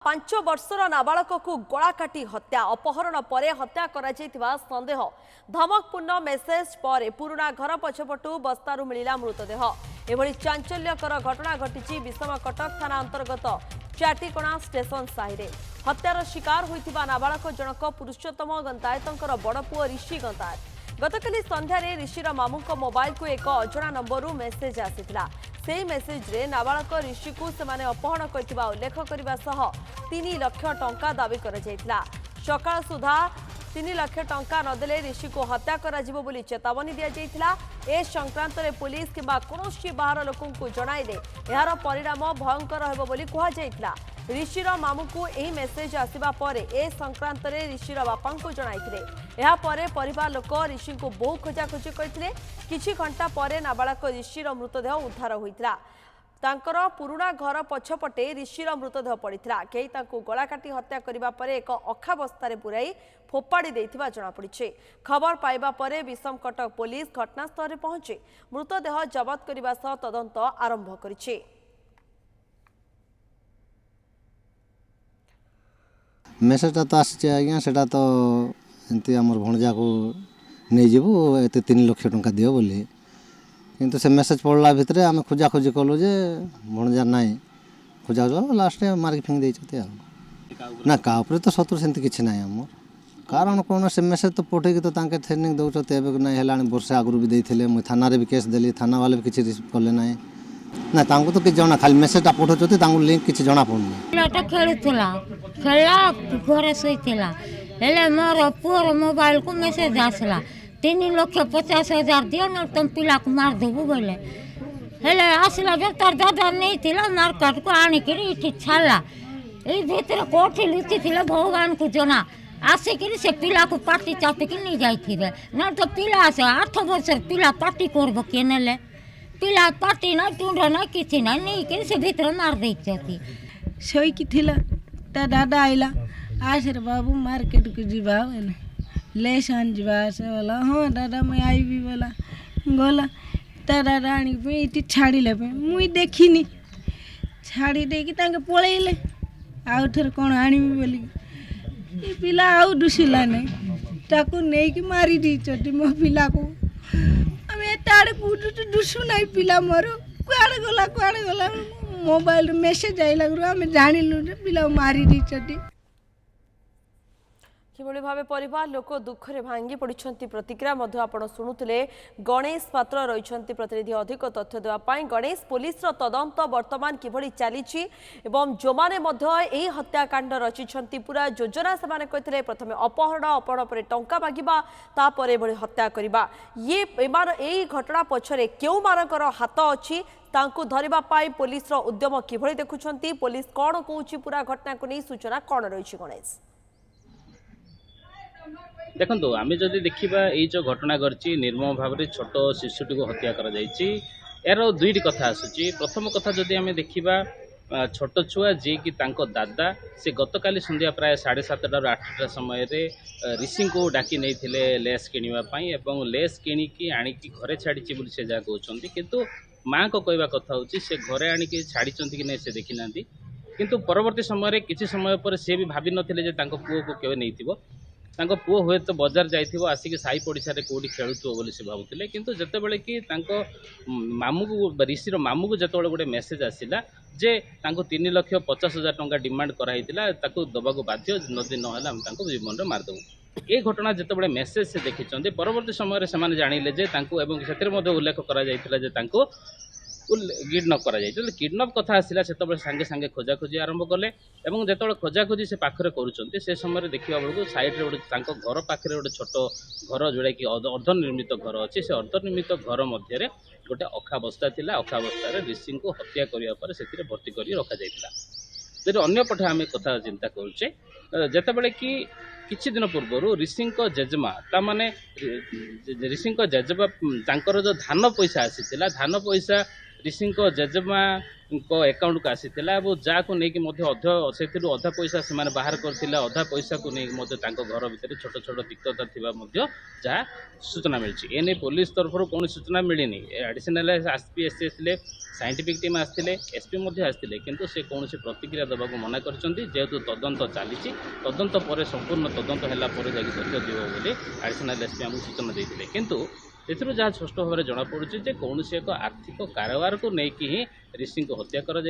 5 वर्षर नाबालक को गला काटी हत्या अपहरण पर हत्या करा संदेह धमकपूर्ण मेसेज पर पुराना घर पछपटू बस्तारू मिला मृतदेह एभली चांचल्यकर घटना घटी विषमकटक थाना अंतर्गत चाटीकोणा स्टेशन साहिरे हत्यार शिकार होइथिबा नाबालक जनक पुरुषोत्तम गंतायतर बड़ पुओ ऋषि गंतायत गतकाली संध्यारे ऋषिर मामू मोबाइल को एक अजणा नंबर मेसेज आसीथिला से मेसेज रे नाबालक ऋषि को सेमाने अपहरण करथिबा उल्लेख करबा सह 3 लाख टंका दाबी करा जायथिला सकाळ सुधा 3 लाख टंका नदेले ऋषि को हत्या करा जिवो बोली चेतावनी दिया जायथिला ए संक्रांत रे पुलिस किबा कोनोसी बाहर लोकन को जणाइले एहार परिणाम भयंकर हेबो बोली कहा जायथिला ऋषिर मामू को यही मेसेज आसिबा परे ए संक्रांत रे ऋषिर बापा को जणाइथिले एहा परे परिवार लोक ऋषि को बहु खोजाखोजी करथिले किछि घंटा परे नाबालक ऋषिर मृतदेह उद्धार होइतिला तांकर पुराना घर पछपटे ऋषिर मृतदेह पड़िथिला केही तांको गला काटी हत्या करिबा परे एक अखा बस्तारे पुराई फोपाड़ी देथिबा जणा पड़िछे खबर पाइबा परे विषमकटक पुलिस घटनास्थल रे पहुंची मृतदेह जब्त करिबा सह तदंत आरंभ करिछे। मेसेजटा तो आसी आज्ञा से तो एमती आम भणजा को नहीं जीवु एत 3 लाख टंका दियो बोली किंतु से मेसेज पढ़ला भितर आम खोजाखोजी कलु जे भणजा नाई खोजा लास्ट मार्क फिंग दे ना का तो शत्रु सेमती किसी ना आम कारण कौन से मेसेज तो पठेकी तो ट्रेनिंग दौरान ना है वर्षे आगु भी देते मुझे थाना भी केस देली थाना वाले भी किसी रिसीव कले ना ना तांको तो किसी जना खाली मेसेजटा पठाउछथि तांको लिंक किसी जना पड़ुनी पिलाटा खेलुथला खेला घरे सोइथिला हेले मोर पुअर मोबाइल को मेसेज आसला 3,50,000 दियो न तुम पिला को मार देबू बोले हेले आसला जब तार दादा नहीं थिला मार्केट को आनी करी इठी छाला ए भीतर कोठी लुचि थिला भगवान को जना आसिक से पिला को पार्टी चापिक नहीं जाई ना तो पिला से 8 वर्ष पिला पार्टी करब केनेले पिला पार्टी ना टूंड ना किसी ना नहीं कि से भीतर मार दे चती सोई की थिला ता दादा आइला आज रे बाबू मार्केट को जीवा है लेसन जीवा से बोला हां दादा मैं आई भी बोला गोला ता दादा आनी पे इटी छाड़ी ले पे मुई देखिनी छाड़ी दे कि ताके पळेले आउ थर कोन आनी भी बोली ई पिला आउ दुसिला नहीं ताको नहीं कि मारी दी चटी मो पिला को ताड़े कूटू दुसु नहीं पिला मोर कुआड़े गला मोबाइल मेसेज आइला आम जानिलु पिला मारी दी किभली भावे परिवार लोक दुखरे भांगी पड़िछंती प्रतिक्रिया मध्य आपण सुनुथिले गणेश पात्र रहिछंती प्रतिनिधि अधिक तथ्य देवा पाई गणेश पुलिस रो तदंत वर्तमान किभली चालीछि एवं जोमाने मध्य एही हत्याकांड रचिछंती पूरा योजना सेमाने कहिथिले प्रथमे अपहरण परे टंका मागिबा ता परे भली हत्या करिबा ये एमार एही घटना पछरे केउ मानकर हाथ अछि तांकु धरिबा पाई पुलिस रो उद्यम किभली देखुछंती पुलिस कोन कहूछि पूरा घटना को नै सूचना कोन रहिछि गणेश देखो आम जदि देखा ये जो घटना घटी निर्मम भाव में छोट शिशुटी को हत्या कर यार दुईटी कथा आसूची प्रथम कथा जदि आम देखा छोट छुआ जी कि दादा से गतकाली संध्या प्राय 7:30 ରୁ 8ଟା समय ऋषि को डाकी नहीं लेस किणापी और लेस किणिकी आणिकी घरे छाड़ी से जहाँ कहते किंतु माँ को कहवा कथा हूँ से घरे आणिकी छाड़ी कि नहीं से देखी ना किंतु परवर्ती समय किसी समय पर सी भी भावी नथिले पुओ को केवे नहीं पुओ हुए तो बजार जाइथिबो आसिक साई पड़िशा रे कोडी खेलुथो बोली से भाबुथिले किंतु जतेबेले कि मामू को ऋषिर मामू को जतेबेले गोटे मेसेज आसिला जे 3,50,000 टंका डिमांड कराइतिला ताको दबाको बाध्य नदी नहला हम ताको जीवन रे मार देबो ए घटना जतेबेले मेसेज से देखिचंदे परवर्ती समय रे समान जानिले जे ताको एवं सेतिर मध्ये उल्लेख करा जाइतिला जे ताको किडनप करा जाइतिला किडनप कथा आसिला सेतबेले सांगे सांगे खोजाखोजी आरंभ कले एवं जेतबेले खोजाखोजी से पाखरे करूचंती से समय देखिबा बेलको साइड रे गोटे तांको घर पाखरे गोटे छोट घर जोड़ा कि अर्धनिर्मित घर अच्छी से अर्धनिर्मित घर मध्य गोटे अखा बस्ता थिला अखा बस्तार ऋषि को हत्या करने पर से भर्ती कर रखा जाइतिला तेरे अन्य पटे आम कथा चिंता करुचे जेतेबेले कि किछि दिन पूर्व ऋषि जेजेमा ताने ऋषि जेजेमा जो धान पैसा आसी धान पैसा ऋषि जेजेमा एकाउंट को आसीथिला और जाको नेकी मध्य सेथिरु अधा पैसा से बाहर करथिला अधा पैसा को नेकी मध्य तांको घर भितर छोट छोट तिक्तता थिबा मध्य जहाँ सूचना मिली एने पुलिस तरफ कौन सूचना मिलनी एडिशनल एसपी एससी आसते साइंटिफिक टीम आसते एसपी आसते किंतु से कौन प्रतिक्रिया देवाक मना करछंती जेहेतु तदंत चली तदंत पर संपूर्ण तदंत है तथ्य दिव बोली एडिशनल एसपी आमको सूचना देते किंतु एथिरु जहाँ स्पष्ट भाव में जमापड़ी जे कौन एक आर्थिक कारोबार को लेकिन ही ऋषि को हत्या कर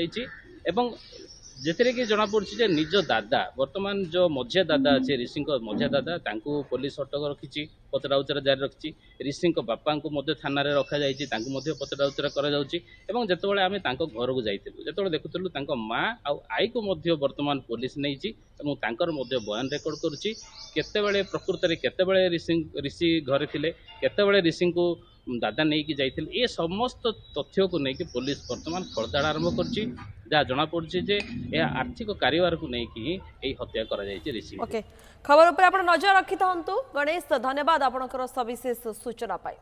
जेथिरे कि जमापड़ी निज दादा वर्तमान जो मझिया दादा अच्छे ऋषि मझिया दादा तांकू पुलिस अटक रखी पचरा उचरा जारी रखी ऋषि बापा को थाना रखा जाए पचरा उचरा करते आम घर को जाइलु जो देखुलु माँ आउ आई को वर्तमान पुलिस नहीं बयान रेकर्ड करुच्ची केतेबेले प्रकृत में केतेबेले ऋषि घरे थिले केतेबेले ऋषि को दादा नहीं कि जाइए ये समस्त तथ्य को लेकिन पुलिस वर्तमान खड़ताड़ आरंभ करछि जहाँ जमापड़ी जे यह आर्थिक कारोबार को लेकिन ही हत्या कर ऋषि। ओके खबर उपर आप नजर रखि था गणेश धन्यवाद आपनकर सविशेष सूचना पाई।